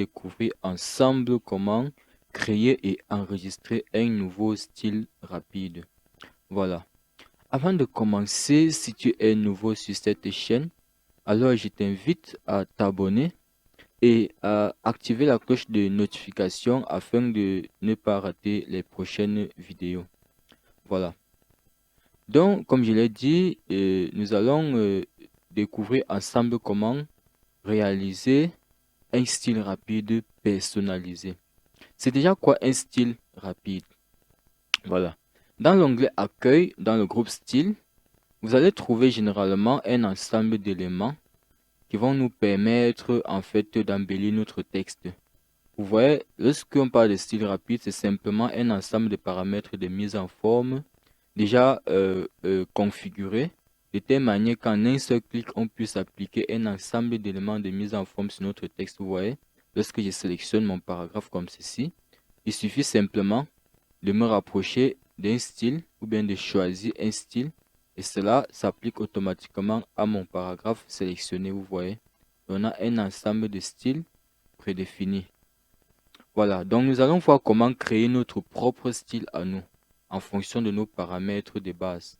découvrir ensemble comment créer et enregistrer un nouveau style rapide. Voilà. Avant de commencer, si tu es nouveau sur cette chaîne, alors je t'invite à t'abonner et à activer la cloche de notification afin de ne pas rater les prochaines vidéos. Voilà. Donc, comme je l'ai dit, nous allons découvrir ensemble comment réaliser un style rapide personnalisé. C'est déjà quoi un style rapide? Voilà. Dans l'onglet Accueil, dans le groupe Style, vous allez trouver généralement un ensemble d'éléments qui vont nous permettre en fait d'embellir notre texte. Vous voyez, lorsqu'on parle de style rapide, c'est simplement un ensemble de paramètres de mise en forme déjà configurés de telle manière qu'en un seul clic, on puisse appliquer un ensemble d'éléments de mise en forme sur notre texte. Vous voyez, lorsque je sélectionne mon paragraphe comme ceci, il suffit simplement de me rapprocher d'un style ou bien de choisir un style et cela s'applique automatiquement à mon paragraphe sélectionné. Vous voyez, on a un ensemble de styles prédéfinis. Voilà, donc nous allons voir comment créer notre propre style à nous en fonction de nos paramètres de base.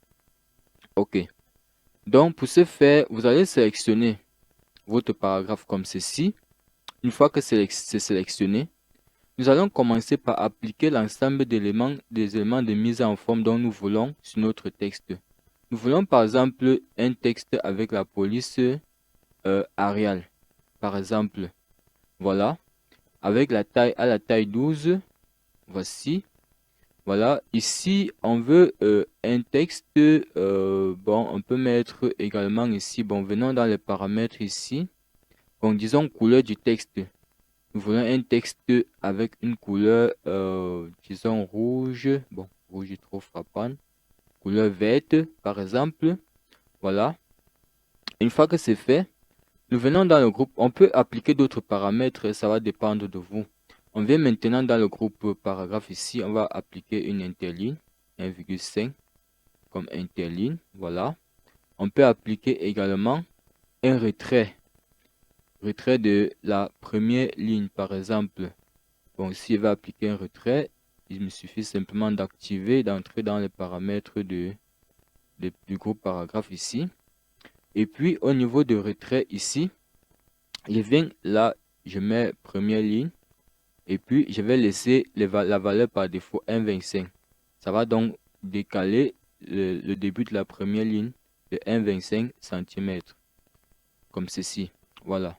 Ok, donc pour ce faire, vous allez sélectionner votre paragraphe comme ceci. Une fois que c'est sélectionné, nous allons commencer par appliquer l'ensemble des éléments de mise en forme dont nous voulons sur notre texte. Nous voulons par exemple un texte avec la police Arial. Par exemple, voilà, avec la taille à la taille 12, voici. Voilà, ici on veut un texte, bon, on peut mettre également ici, bon, venons dans les paramètres ici, bon, disons couleur du texte. Nous voulons un texte avec une couleur, disons rouge, bon, rouge est trop frappant, couleur verte par exemple, voilà. Une fois que c'est fait, nous venons dans le groupe, on peut appliquer d'autres paramètres, ça va dépendre de vous. On vient maintenant dans le groupe paragraphe ici, on va appliquer une interligne, 1,5 comme interligne, voilà. On peut appliquer également un retrait de la première ligne par exemple. Bon, si je vais appliquer un retrait, il me suffit simplement d'activer, d'entrer dans les paramètres du groupe paragraphe ici. Et puis au niveau de retrait ici, je viens là, je mets première ligne. Et puis, je vais laisser la valeur par défaut 1,25. Ça va donc décaler le début de la première ligne de 1,25 cm. Comme ceci. Voilà.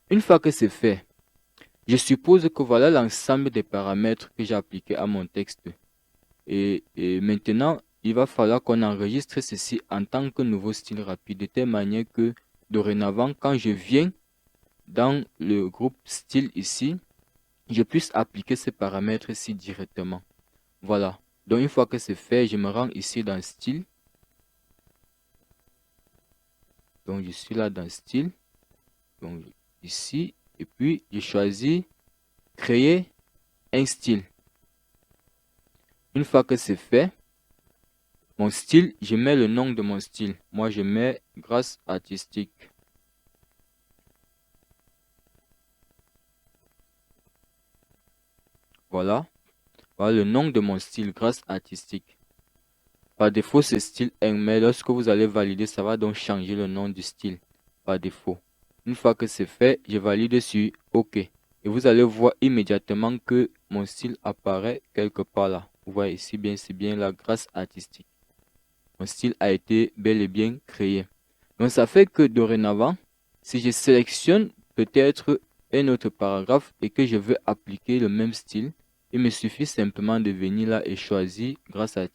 Une fois que c'est fait, je suppose que voilà l'ensemble des paramètres que j'ai appliqués à mon texte. Et maintenant, il va falloir qu'on enregistre ceci en tant que nouveau style rapide. De telle manière que dorénavant, quand je viens dans le groupe style ici, je puisse appliquer ces paramètres-ci directement. Voilà. Donc, une fois que c'est fait, je me rends ici dans Style. Donc, je suis là dans Style. Donc, ici. Et puis, je choisis Créer un style. Une fois que c'est fait, mon style, je mets le nom de mon style. Moi, je mets Grâce artistique. Voilà. Voilà le nom de mon style, Grâce artistique. Par défaut, c'est style 1, mais lorsque vous allez valider, ça va donc changer le nom du style par défaut. Une fois que c'est fait, je valide sur OK. Et vous allez voir immédiatement que mon style apparaît quelque part là. Vous voyez ici bien, c'est bien la grâce artistique. Mon style a été bel et bien créé. Donc ça fait que dorénavant, si je sélectionne peut-être un autre paragraphe et que je veux appliquer le même style, il me suffit simplement de venir là et choisir grâce artistique.